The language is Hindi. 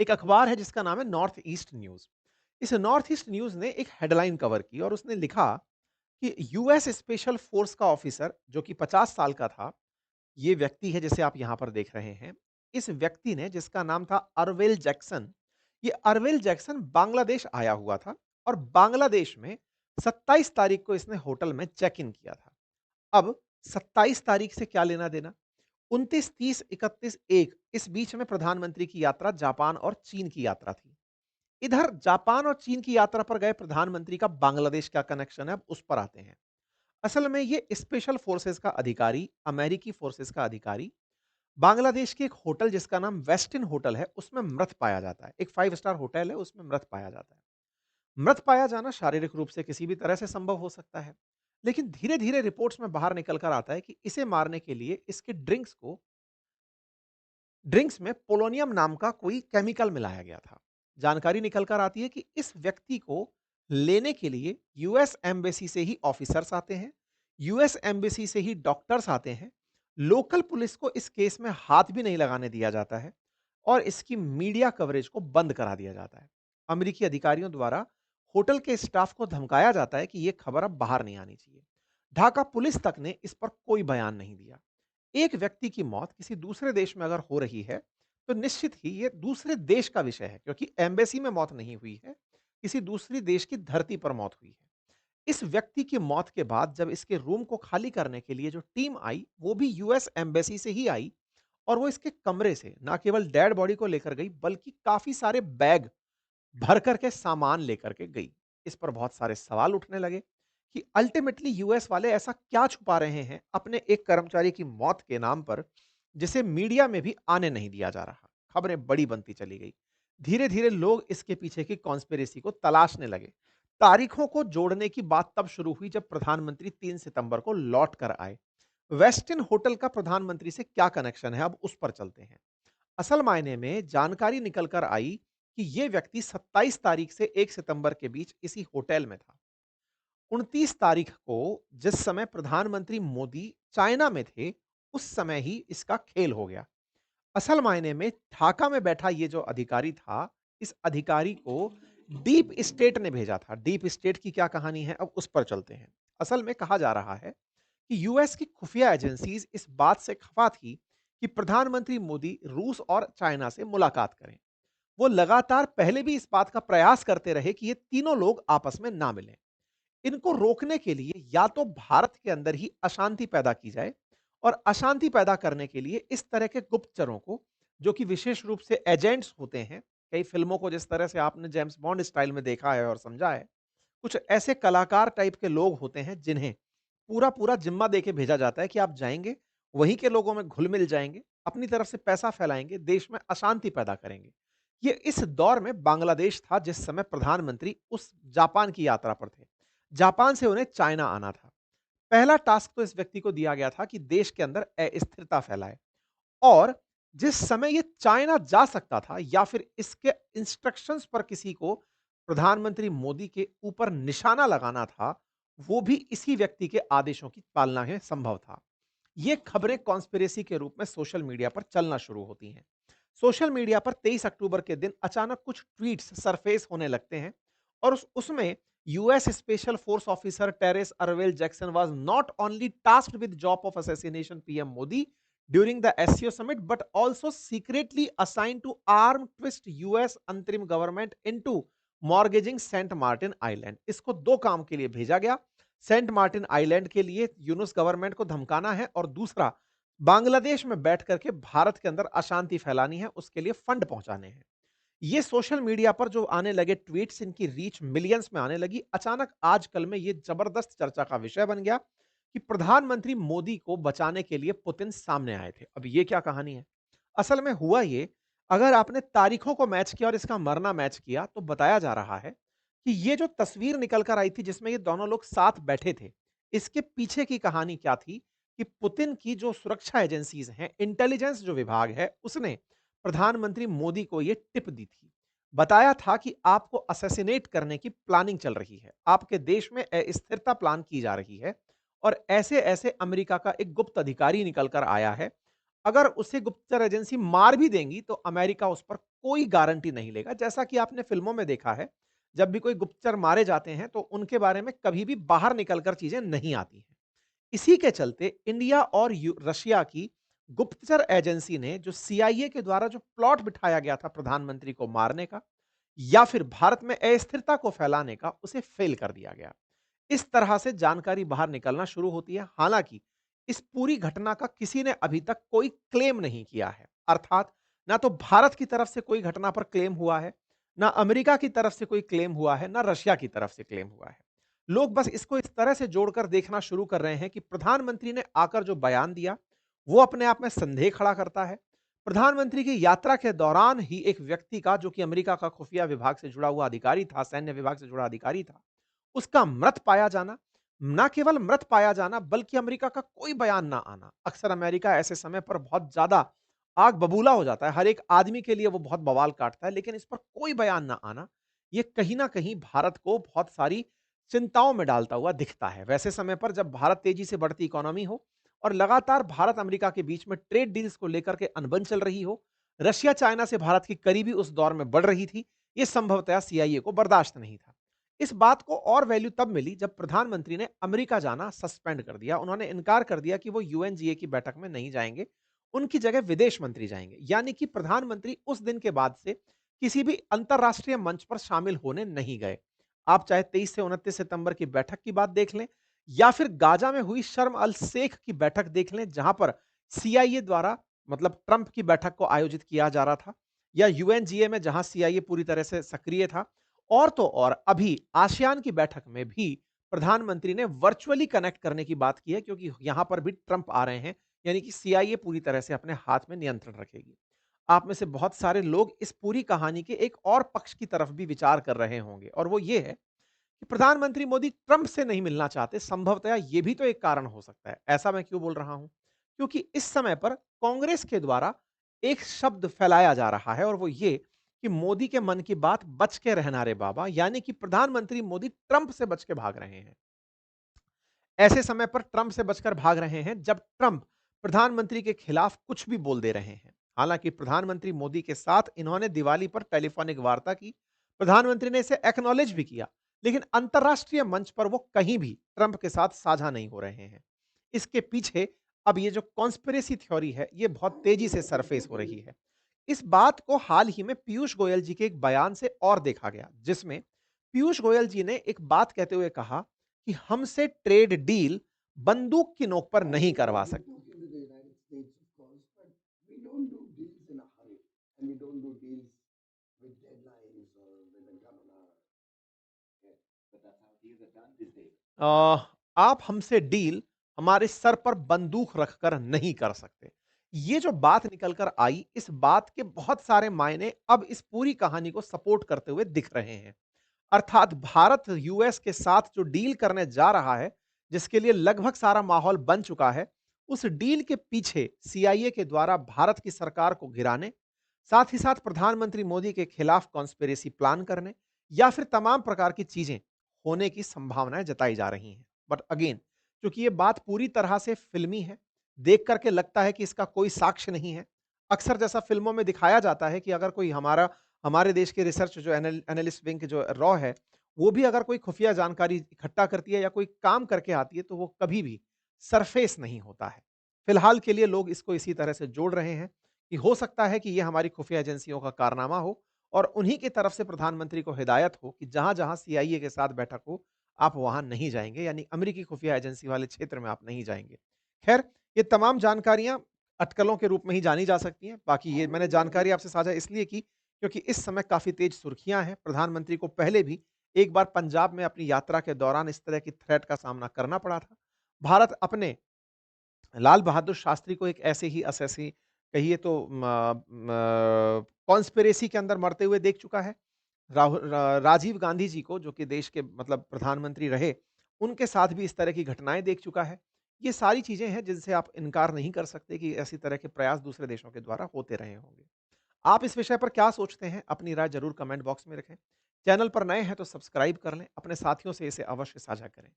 एक अखबार है जिसका नाम है नॉर्थ ईस्ट न्यूज़। इस नॉर्थ ईस्ट न्यूज़ ने एक हेडलाइन कवर की और उसने लिखा कि यूएस स्पेशल फोर्स का ऑफिसर जो कि 50 साल का था, ये व्यक्ति है जिसे आप यहाँ पर देख रहे हैं। इस व्यक्ति ने जिसका नाम था अरवेल जैक्सन, ये अरवेल जैक्सन बांग्लादेश आया हुआ था और बांग्लादेश में 27 तारीख को इसने होटल में चेक इन किया था। अब 27 तारीख से क्या लेना-देना? 29, 30, 31, 1 इस बीच में प्रधानमंत्री की यात्रा जापान और चीन की यात्रा थी। इधर जापान और चीन की यात्रा पर गए प्रधानमंत्री का बांग्लादेश क्या कनेक्शन है, अब उस पर आते हैं। असल में ये स्पेशल फोर्सेस का अधिकारी, अमेरिकी फोर्सेस का अधिकारी, बांग्लादेश के एक होटल जिसका नाम वेस्टिन होटल है, उसमें मृत पाया जाता है। एक 5 स्टार होटल है, उसमें मृत पाया जाता है। मृत पाया जाना शारीरिक रूप से किसी भी तरह से संभव हो सकता है। लेकिन धीरे-धीरे रिपोर्ट्स में बाहर निकल कर आता है कि इसे मारने के लिए इसके ड्रिंक्स में पोलोनियम नाम का कोई केमिकल मिलाया गया था। जानकारी निकल कर आती है कि इस व्यक्ति को लेने के लिए यूएस एम्बेसी से ही ऑफिसर्स आते हैं, यूएस एम्बेसी से ही डॉक्टर्स आते हैं। लोकल पुलिस को इस केस में हाथ भी नहीं लगाने दिया जाता है और इसकी मीडिया कवरेज को बंद करा दिया जाता है। अमेरिकी अधिकारियों द्वारा होटल के स्टाफ को धमकाया जाता है कि यह खबर अब बाहर नहीं आनी चाहिए। ढाका पुलिस तक ने इस पर कोई बयान नहीं दिया। एक व्यक्ति की मौत किसी दूसरे देश में अगर हो रही है, तो निश्चित ही ये दूसरे देश का विषय है क्योंकि एम्बेसी में मौत नहीं हुई है, किसी दूसरी देश की धरती पर मौत हुई है। इस व्यक्ति की मौत के बाद जब इसके रूम को खाली करने के लिए जो टीम आई, वो भी यूएस एम्बेसी से ही आई और वो इसके कमरे से ना केवल डेड बॉडी को लेकर गई, बल्कि काफ़ी सारे बैग भर कर के सामान लेकर के गई। इस पर बहुत सारे सवाल उठने लगे कि अल्टीमेटली यूएस वाले ऐसा क्या छुपा रहे हैं अपने एक कर्मचारी की मौत के नाम पर, जिसे मीडिया में भी आने नहीं दिया जा रहा। खबरें बड़ी बनती चली गई। धीरे-धीरे लोग इसके पीछे की कॉन्स्पिरेसी को तलाशने लगे। तारीखों को जोड़ने की बात तब शुरू हुई जब प्रधानमंत्री 3 सितंबर को लौट कर आए। वेस्टिन होटल का प्रधानमंत्री से क्या कनेक्शन है, अब उस पर चलते हैं। असल मायने में जानकारी निकल कर आई कि ये व्यक्ति 27 तारीख से 1 सितंबर के बीच इसी होटल में था। 29 तारीख को जिस समय प्रधानमंत्री मोदी चाइना में थे, उस समय ही इसका खेल हो गया। असल मायने में ढाका में बैठा ये जो अधिकारी था, इस अधिकारी को डीप स्टेट ने भेजा था। डीप स्टेट की क्या कहानी है, अब उस पर चलते हैं। असल में कहा जा रहा है कि यूएस की खुफिया एजेंसीज इस बात से खफा थी कि प्रधानमंत्री मोदी रूस और चाइना से मुलाकात करें। वो लगातार पहले भी इस बात का प्रयास करते रहे कि ये तीनों लोग आपस में ना मिलें। इनको रोकने के लिए या तो भारत के अंदर ही अशांति पैदा की जाए और अशांति पैदा करने के लिए इस तरह के गुप्तचरों को, जो कि विशेष रूप से एजेंट्स होते हैं, कई फिल्मों को जिस तरह से आपने जेम्स बॉन्ड स्टाइल में देखा है और समझा है, कुछ ऐसे कलाकार टाइप के लोग होते हैं जिन्हें पूरा-पूरा ज़िम्मा देके भेजा जाता है कि आप जाएँगे, वहीं के लोगों में घुल-मिल जाएँगे, अपनी तरफ से पैसा फैलाएँगे, देश में अशांति पैदा करेंगे। ये इस दौर में बांग्लादेश था जिस समय प्रधानमंत्री उस जापान की यात्रा पर थे। जापान से उन्हें चाइना आना था। पहला टास्क तो इस व्यक्ति को दिया गया था कि देश के अंदर अस्थिरता फैलाए और जिस समय ये चाइना जा सकता था या फिर इसके इंस्ट्रक्शंस पर किसी को प्रधानमंत्री मोदी के ऊपर निशाना लगाना था, वो भी इसी व्यक्ति के आदेशों की पालना में संभव था। ये खबरें कॉन्स्पिरेसी के रूप में सोशल मीडिया पर चलना शुरू होती हैं। सोशल मीडिया पर 23 अक्टूबर के दिन अचानक कुछ ट्वीट्स सरफेस होने लगते हैं और उसमें US special force officer Terrence Arvelle Jackson was not only tasked with job of assassination PM Modi during the SCO summit but also secretly assigned to arm twist US अंतरिम government into mortgaging Saint Martin island. इसको दो काम के लिए भेजा गया। सेंट मार्टिन आइलैंड के लिए यूनुस गवर्नमेंट को धमकाना है और दूसरा बांग्लादेश में बैठ करके भारत के अंदर अशांति फैलानी है, उसके लिए फंड पहुंचाने हैं। ये सोशल मीडिया पर जो आने लगे ट्वीट्स, इनकी रीच मिलियंस में आने लगी। अचानक आजकल में ये जबरदस्त चर्चा का विषय बन गया कि प्रधानमंत्री मोदी को बचाने के लिए पुतिन सामने आए थे। अब ये क्या कहानी है? असल में हुआ ये, अगर आपने तारीखों को मैच किया और इसका मरना मैच किया तो बताया जा रहा है कि ये जो तस्वीर निकल कर आई थी जिसमें ये दोनों लोग साथ बैठे थे, इसके पीछे की कहानी क्या थी कि पुतिन की जो सुरक्षा एजेंसीज हैं, इंटेलिजेंस जो विभाग है, उसने प्रधानमंत्री मोदी को ये टिप दी थी। बताया था कि आपको असैसिनेट करने की प्लानिंग चल रही है, आपके देश में अस्थिरता प्लान की जा रही है और ऐसे-ऐसे अमेरिका का एक गुप्त अधिकारी निकल कर आया है। अगर उसे गुप्तचर एजेंसी मार भी देंगी तो अमेरिका उस पर कोई गारंटी नहीं लेगा। जैसा कि आपने फ़िल्मों में देखा है, जब भी कोई गुप्तचर मारे जाते हैं, तो उनके बारे में कभी भी बाहर निकल कर चीज़ें नहीं आती हैं। इसी के चलते इंडिया और रशिया की गुप्तचर एजेंसी ने जो सीआईए के द्वारा जो प्लॉट बिठाया गया था प्रधानमंत्री को मारने का या फिर भारत में अस्थिरता को फैलाने का, उसे फेल कर दिया गया। इस तरह से जानकारी बाहर निकलना शुरू होती है। हालांकि इस पूरी घटना का किसी ने अभी तक कोई क्लेम नहीं किया है। अर्थात ना तो भारत की तरफ से कोई घटना पर क्लेम हुआ है, ना अमेरिका की तरफ से कोई क्लेम हुआ है, ना रशिया की तरफ से क्लेम हुआ है। लोग बस इसको इस तरह से जोड़कर देखना शुरू कर रहे हैं कि प्रधानमंत्री ने आकर जो बयान दिया, वो अपने आप में संदेह खड़ा करता है। प्रधानमंत्री की यात्रा के दौरान ही एक व्यक्ति का, जो कि अमेरिका का खुफिया विभाग से जुड़ा हुआ अधिकारी था, सैन्य विभाग से जुड़ा अधिकारी था, उसका मृत पाया जाना, ना केवल मृत पाया जाना बल्कि अमेरिका का कोई बयान ना आना। अक्सर अमेरिका ऐसे समय पर बहुत ज़्यादा आग बबूला हो जाता है, हर एक आदमी के लिए वो बहुत बवाल काटता है, लेकिन इस पर कोई बयान ना आना, ये कहीं न कहीं भारत को बहुत सारी चिंताओं में डालता हुआ दिखता है। वैसे समय पर जब भारत तेज़ी से बढ़ती इकोनॉमी हो और लगातार भारत-अमेरिका के बीच में ट्रेड डील्स को लेकर के अनबन चल रही हो, रशिया चाइना से भारत की करीबी उस दौर में बढ़ रही थी, ये संभवतः सीआईए को बर्दाश्त नहीं था। इस बात को और वैल्यू तब मिली जब प्रधानमंत्री ने अमेरिका जाना सस्पेंड कर दिया। उन्होंने इनकार कर दिया कि वो यूएनजीए की बैठक में नहीं जाएँगे, उनकी जगह विदेश मंत्री जाएँगे। यानी कि प्रधानमंत्री उस दिन के बाद से किसी भी अंतर्राष्ट्रीय मंच पर शामिल होने नहीं गए। आप चाहे 23 से 29 सितंबर की बैठक की बात देख लें या फिर गाजा में हुई शर्म अल शेख की बैठक देख लें, जहां पर सीआईए द्वारा मतलब ट्रंप की बैठक को आयोजित किया जा रहा था, या यूएनजीए में जहां सीआईए पूरी तरह से सक्रिय था। और तो और अभी आसियान की बैठक में भी प्रधानमंत्री ने वर्चुअली कनेक्ट करने की बात की है, क्योंकि यहां पर भी ट्रंप आ रहे हैं, यानी कि सीआईए पूरी तरह से अपने हाथ में नियंत्रण रखेगी। आप में से बहुत सारे लोग इस पूरी कहानी के एक और पक्ष की तरफ भी विचार कर रहे होंगे, और वो ये है कि प्रधानमंत्री मोदी ट्रंप से नहीं मिलना चाहते। संभवतः ये भी तो एक कारण हो सकता है। ऐसा मैं क्यों बोल रहा हूं? क्योंकि इस समय पर कांग्रेस के द्वारा एक शब्द फैलाया जा रहा है, और वो ये कि मोदी के मन की बात बच के रहना रे बाबा, यानी कि प्रधानमंत्री मोदी ट्रंप से बच के भाग रहे हैं। ऐसे समय पर ट्रंप से बचकर भाग रहे हैं जब ट्रंप प्रधानमंत्री के खिलाफ कुछ भी बोल दे रहे हैं। हालांकि प्रधानमंत्री मोदी के साथ इन्होंने दिवाली पर टेलीफोनिक वार्ता की, प्रधानमंत्री ने इसे एक्नॉलेज भी किया, लेकिन अंतर्राष्ट्रीय मंच पर वो कहीं भी ट्रंप के साथ साझा नहीं हो रहे हैं। इसके पीछे अब ये जो कॉन्स्पिरेसी थ्योरी है, ये बहुत तेजी से सरफेस हो रही है। इस बात को हाल ही में पीयूष गोयल जी के एक बयान से और देखा गया, जिसमें पीयूष गोयल जी ने एक बात कहते हुए कहा कि हमसे ट्रेड डील बंदूक की नोक पर नहीं करवा सकते। अ, आप हमसे डील हमारे सर पर बंदूक रखकर नहीं कर सकते। ये जो बात निकल कर आई, इस बात के बहुत सारे मायने अब इस पूरी कहानी को सपोर्ट करते हुए दिख रहे हैं। अर्थात भारत यूएस के साथ जो डील करने जा रहा है, जिसके लिए लगभग सारा माहौल बन चुका है, उस डील के पीछे सीआईए के द्वारा भारत की सरकार को गिराने, साथ ही साथ प्रधानमंत्री मोदी के खिलाफ कॉन्स्पिरेसी प्लान करने या फिर तमाम प्रकार की चीजें होने की संभावनाएं जताई जा रही हैं। बट अगेन, क्योंकि ये बात पूरी तरह से फिल्मी है, देख करके लगता है कि इसका कोई साक्ष्य नहीं है। अक्सर जैसा फिल्मों में दिखाया जाता है कि अगर कोई हमारे देश के रिसर्च जो एनालिस्ट विंग जो रॉ है, वो भी अगर कोई खुफिया जानकारी इकट्ठा करती है या कोई काम करके आती है, तो वो कभी भी सरफेस नहीं होता है। फिलहाल के लिए लोग इसको इसी तरह से जोड़ रहे हैं कि हो सकता है कि ये हमारी खुफिया एजेंसियों का कारनामा हो और उन्हीं की तरफ से प्रधानमंत्री को हिदायत हो कि जहां-जहां सीआईए के साथ बैठक हो, आप वहां नहीं जाएंगे, यानी अमेरिकी खुफिया एजेंसी वाले क्षेत्र में आप नहीं जाएंगे। खैर, ये तमाम जानकारियां अटकलों के रूप में ही जानी जा सकती हैं। बाकी ये मैंने जानकारी आपसे साझा इसलिए की क्योंकि इस समय काफ़ी तेज सुर्खियाँ हैं। प्रधानमंत्री को पहले भी एक बार पंजाब में अपनी यात्रा के दौरान इस तरह की थ्रेट का सामना करना पड़ा था। भारत अपने लाल बहादुर शास्त्री को एक ऐसे ही असैसी कहिए तो कॉन्स्पिरेसी के अंदर मरते हुए देख चुका है। राजीव गांधी जी को, जो कि देश के मतलब प्रधानमंत्री रहे, उनके साथ भी इस तरह की घटनाएँ देख चुका है। ये सारी चीज़ें हैं जिनसे आप इनकार नहीं कर सकते कि ऐसी तरह के प्रयास दूसरे देशों के द्वारा होते रहे होंगे। आप इस विषय पर क्या सोचते हैं? अपनी राय ज़रूर कमेंट बॉक्स में रखें। चैनल पर नए हैं तो सब्सक्राइब कर लें, अपने साथियों से इसे अवश्य साझा करें।